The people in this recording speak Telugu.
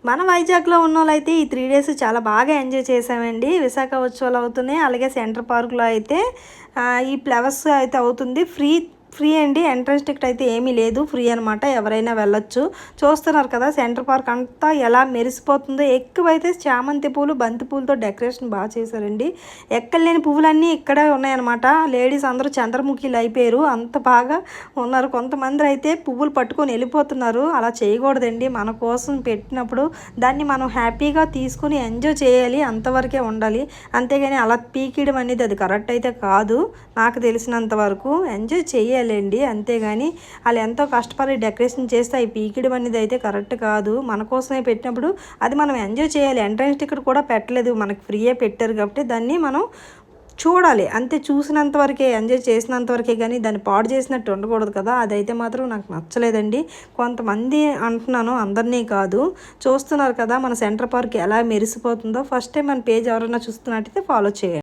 మన వైజాగ్లో ఉన్న వాళ్ళైతే ఈ 3 డేస్ చాలా బాగా ఎంజాయ్ చేసామండి. విశాఖ ఉత్సవాలు అవుతున్నాయి. అలాగే సెంటర్ పార్క్లో అయితే ఈ ఫ్లవర్స్ అయితే అవుతుంది. ఫ్రీ ఫ్రీ అండి. ఎంట్రన్స్ టికెట్ అయితే ఏమీ లేదు, ఫ్రీ అనమాట. ఎవరైనా వెళ్ళొచ్చు. చూస్తున్నారు కదా సెంటర్ పార్క్ అంతా ఎలా మెరిసిపోతుందో. ఎక్కువైతే చామంతి పూలు, బంతి పూలతో డెకరేషన్ బాగా చేశారండి. ఎక్కడ లేని పువ్వులన్నీ ఇక్కడే ఉన్నాయన్నమాట. లేడీస్ అందరూ చంద్రముఖిలు అయిపోయారు, అంత బాగా ఉన్నారు. కొంతమంది అయితే పువ్వులు పట్టుకొని వెళ్ళిపోతున్నారు. అలా చేయకూడదండి. మన కోసం పెట్టినప్పుడు దాన్ని మనం హ్యాపీగా తీసుకుని ఎంజాయ్ చేయాలి, అంతవరకే ఉండాలి. అంతేగాని అలా పీకియడం అనేది అది కరెక్ట్ అయితే కాదు. నాకు తెలిసినంత వరకు ఎంజాయ్ చేయాలి అండి, అంతేగాని వాళ్ళు ఎంతో కష్టపడి డెకరేషన్ చేస్తే అవి పీకిడం అనేది అయితే కరెక్ట్ కాదు. మన కోసమే పెట్టినప్పుడు అది మనం ఎంజాయ్ చేయాలి. ఎంట్రన్స్ టికెట్ కూడా పెట్టలేదు, మనకి ఫ్రీయే పెట్టారు కాబట్టి దాన్ని మనం చూడాలి అంతే. చూసినంత వరకే, ఎంజాయ్ చేసినంత వరకే, కానీ దాన్ని పాడు చేసినట్టు ఉండకూడదు కదా. అదైతే మాత్రం నాకు నచ్చలేదండి. కొంతమంది అంటున్నాను, అందరినీ కాదు. చూస్తున్నారు కదా మన సెంటర్ పార్క్ ఎలా మెరిసిపోతుందో. ఫస్ట్ టైం మన పేజ్ ఎవరైనా చూస్తున్నట్టయితే ఫాలో చేయండి.